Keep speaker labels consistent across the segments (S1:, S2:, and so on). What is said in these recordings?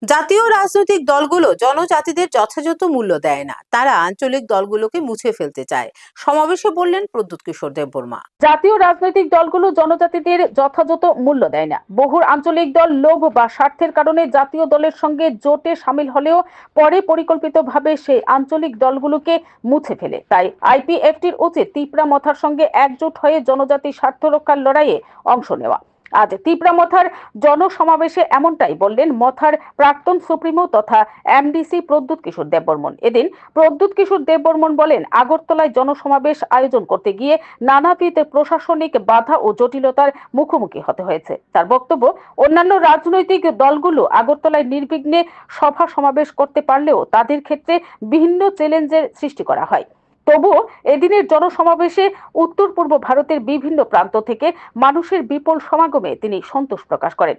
S1: জাতীয় রাজনৈতিক দলগুলো জনজাতিদের যথাযথ মূল্য দেয় না, তারা আঞ্চলিক দলগুলোকে মুছে ফেলতে চায়। সমাবেশে বললেন প্রদ্যুৎ কিশোর দেববর্মা।
S2: জাতীয় রাজনৈতিক দলগুলো জনজাতিদের যথাযথ মূল্য দেয় না। বহু আঞ্চলিক দল লোভ বা স্বার্থের কারণে জাতীয় দলের সঙ্গে জোটে সামিল হলেও পরে পরিকল্পিতভাবে সেই আঞ্চলিক দলগুলোকে মুছে ফেলে। তাই আইপিএফটির উচিত তিপ্রামথার সঙ্গে একজোট হয়ে জনজাতি স্বার্থ রক্ষার লড়াইয়ে অংশ নেওয়া। আজ তিপ্রামথার জনসমাবেশে এমনটাই বললেন মথার প্রাক্তন সুপ্রিমো তথা এমডিসি প্রদ্যুৎ কিশোর দেববর্মন। এদিন প্রদ্যুৎ কিশোর দেববর্মন বলেন, আগরতলায় জনসমাবেশ আয়োজন করতে গিয়ে নানাবিধ প্রশাসনিক বাধা ও জটিলতার মুখোমুখি হতে হয়েছে। তার বক্তব্য, অন্যান্য রাজনৈতিক দলগুলো আগরতলায় নির্বিঘ্নে সভা সমাবেশ করতে পারলেও তাদের ক্ষেত্রে বিভিন্ন চ্যালেঞ্জের সৃষ্টি করা হয়। তবুও এদিনের জনসমাবেশে উত্তর পূর্ব ভারতের বিভিন্ন প্রান্ত থেকে মানুষের বিপুল সমাগমে তিনি সন্তোষ প্রকাশ করেন।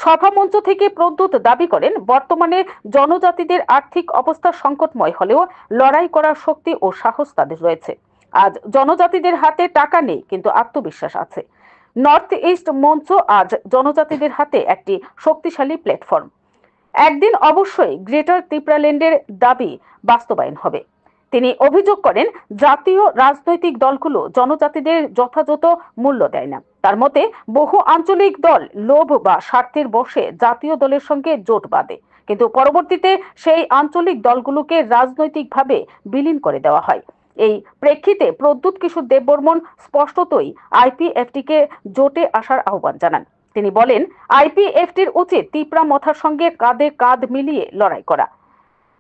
S2: সভা মঞ্চ থেকে প্রদ্যুৎ দাবি করেন, বর্তমানে জনজাতিদের আর্থিক অবস্থা সংকটময় হলেও লড়াই করার শক্তি ও সাহস তাদের রয়েছে। আজ জনজাতিদের হাতে টাকা নেই, কিন্তু আত্মবিশ্বাস আছে। নর্থ ইস্ট মঞ্চ আজ জনজাতিদের হাতে একটি শক্তিশালী প্ল্যাটফর্ম। একদিন অবশ্যই গ্রেটার ত্রিপুরাল্যান্ডের দাবি বাস্তবায়ন হবে। তিনি অভিযোগ করেন, জাতীয় রাজনৈতিক দলগুলো জনজাতিদের যথাযথ মূল্য দেয় না। তার মতে, বহু আঞ্চলিক দল লোভ বা স্বার্থের বশে জাতীয় দলের সঙ্গে জোট বাঁধে, কিন্তু পরবর্তীতে সেই আঞ্চলিক দলগুলোকে রাজনৈতিকভাবে বিলীন করে দেওয়া হয়। এই প্রেক্ষিতে প্রদ্যুৎ কিশোর দেববর্মন স্পষ্টতই আইপিএফটিকে জোটে আসার আহ্বান জানান। তিনি বলেন, আইপিএফটির উচিত তিপ্রামথার সঙ্গে কাঁধে কাঁধ মিলিয়ে লড়াই করা।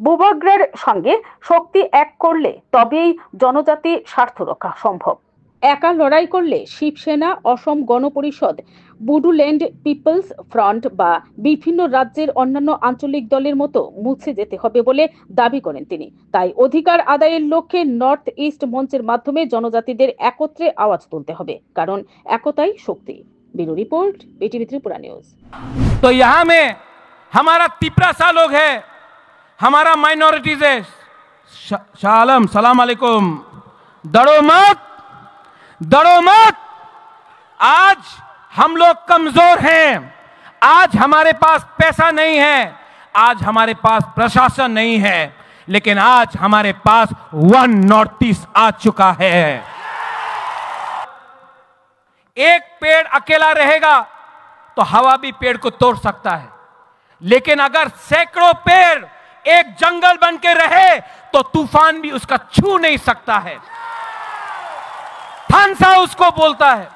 S2: বুবাগ্রার সঙ্গে শক্তি এক করলে তবেই জনজাতি স্বার্থ রক্ষা সম্ভব। একা লড়াই করলে শিবসেনা, অসম গণ পরিষদ, বুডুল্যান্ড পিপলস ফ্রন্ট বা বিভিন্ন রাজ্যের অন্যান্য আঞ্চলিক দলের মতো মুছে যেতে হবে বলে দাবি করেন তিনি। তাই অধিকার আদায়ের লক্ষ্যে নর্থ ইস্ট মঞ্চের মাধ্যমে জনজাতিদের একত্রে আওয়াজ তুলতে হবে, কারণ একতাই শক্তি। Bureau report, BTV Tripura news.
S3: तो यहाँ में हमारा तिपरा सा लोग है, हमारा माइनॉरिटीज है। शालम सलाम अलैकुम। डरो मत, डरो मत। आज हम लोग कमजोर हैं, आज हमारे पास पैसा नहीं है, आज हमारे पास प्रशासन नहीं है, लेकिन आज हमारे पास वन नॉर्थ ईस्ट आ चुका है। एक पेड़ अकेला रहेगा तो हवा भी पेड़ को तोड़ सकता है, लेकिन अगर सैकड़ों पेड़ एक जंगल बन के रहे तो तूफान भी उसका छू नहीं सकता है। थानसा उसको बोलता है।